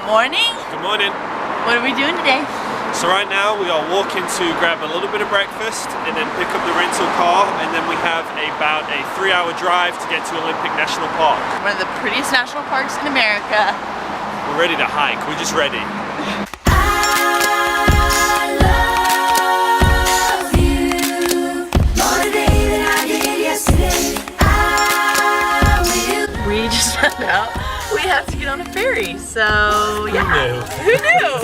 morning. Good morning. What are we doing today? So right now we are walking to grab a little bit of breakfast and then pick up the rental car, and then we have about a 3-hour drive to get to Olympic National Park. One of the prettiest national parks in America. We're ready to hike. We're just ready. We just found out we have to get on a ferry, so yeah. Who knew?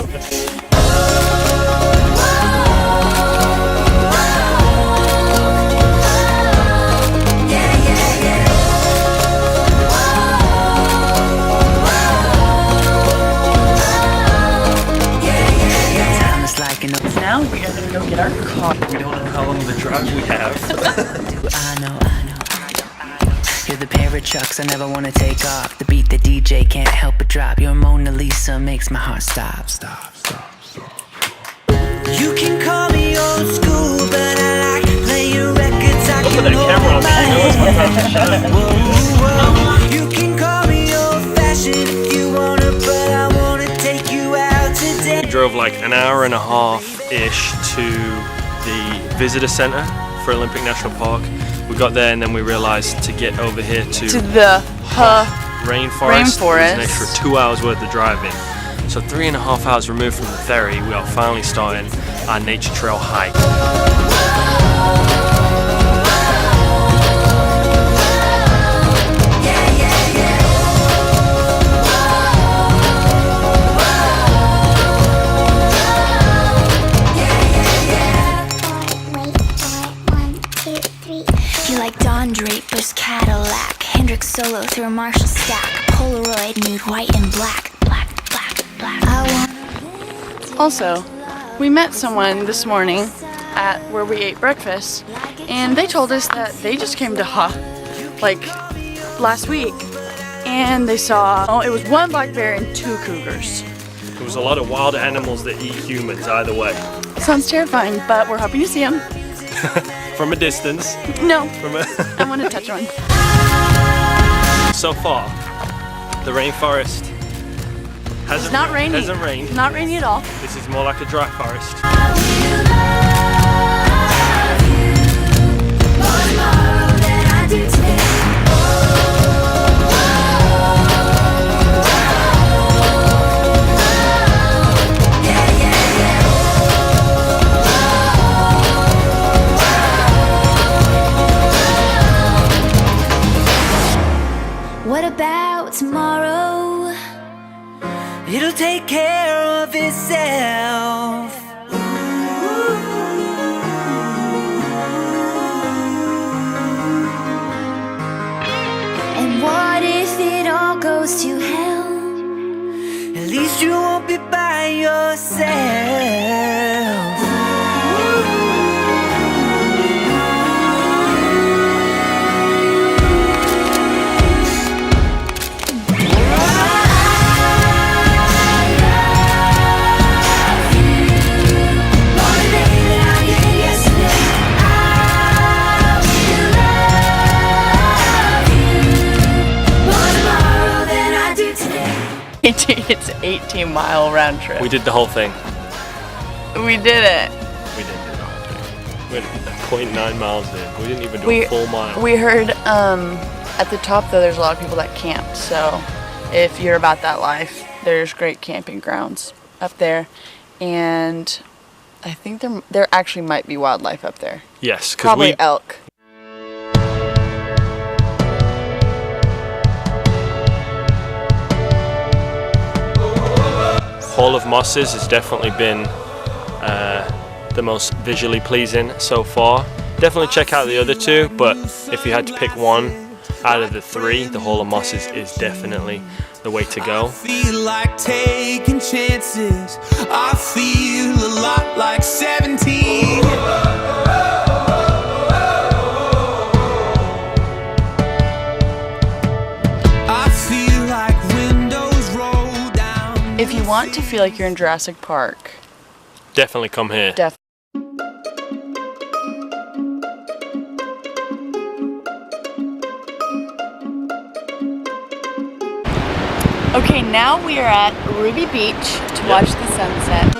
Now we are gonna go get our car. We don't know how long the drive we have. I know. You're the pair of trucks I never want to take off. The beat the DJ can't help but drop. Your Mona Lisa makes my heart stop. You can call me old school, but I like playing records. I Look at that camera on me. You know it's my time to shine. You can call me old fashioned if you wanna, but I wanna take you out today. We drove like an hour and a half-ish to the visitor center for Olympic National Park. We got there and then we realized to get over here to the Hoh Rainforest. Rainforest. It was an extra 2 hours worth of driving. So 3.5 hours removed from the ferry, we are finally starting our nature trail hike. Draper's Cadillac, Hendrix solo through a Marshall stack, Polaroid nude, white and black. Also, we met someone this morning at where we ate breakfast, and they told us that they just came to Hoh like last week, and they saw it was 1 black bear and 2 cougars. There was a lot of wild animals that eat humans either way. Sounds terrifying, but we're hoping to see them. From a distance. No, From a I want to touch one. So far, the rainforest hasn't rained. Not rainy at all. This is more like a dry forest. What about tomorrow? It'll take care of itself. And what if it all goes to hell? At least you won't be by yourself. It's an 18-mile round trip. We did the whole thing. We did it. We didn't do the whole thing. We had 0.9 miles in. We didn't even do a full mile. We heard at the top though there's a lot of people that camp, so if you're about that life, there's great camping grounds up there, and I think there actually might be wildlife up there. Yes, because probably elk. Hall of Mosses has definitely been the most visually pleasing so far. Definitely check out the other 2, but if you had to pick one out of the 3, the Hall of Mosses is definitely the way to go. I feel like taking chances. I feel a lot like 17. I feel like windows roll down. If you want to feel like you're in Jurassic Park, Definitely come here. Okay, now we are at Ruby Beach to watch the sunset.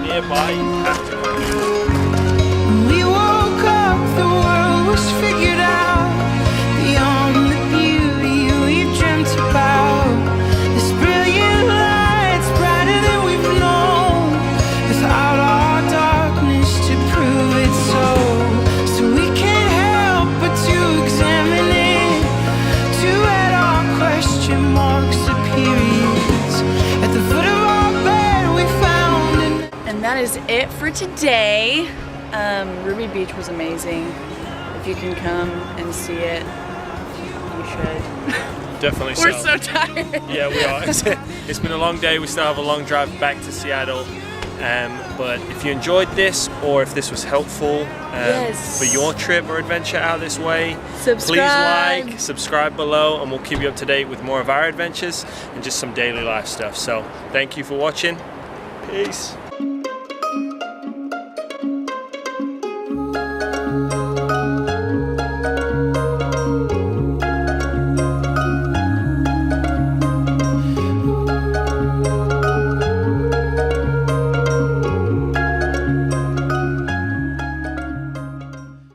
Nearby, you have to come here. We woke up, the world was figured out. Beyond the beauty we've dreamt about. This brilliant light's brighter than we've known. Without our darkness to prove it so. So we can't help but to examine it. To add our question marks to periods. At the foot of our bed we found an And that is it for today. Ruby Beach was amazing. If you can come and see it, you should. Definitely We're so tired. Yeah, we are. It's been a long day. We still have a long drive back to Seattle. But if you enjoyed this, or if this was helpful Yes. for your trip or adventure out this way, Subscribe. please like, subscribe below, and we'll keep you up to date with more of our adventures and just some daily life stuff. So thank you for watching. Peace.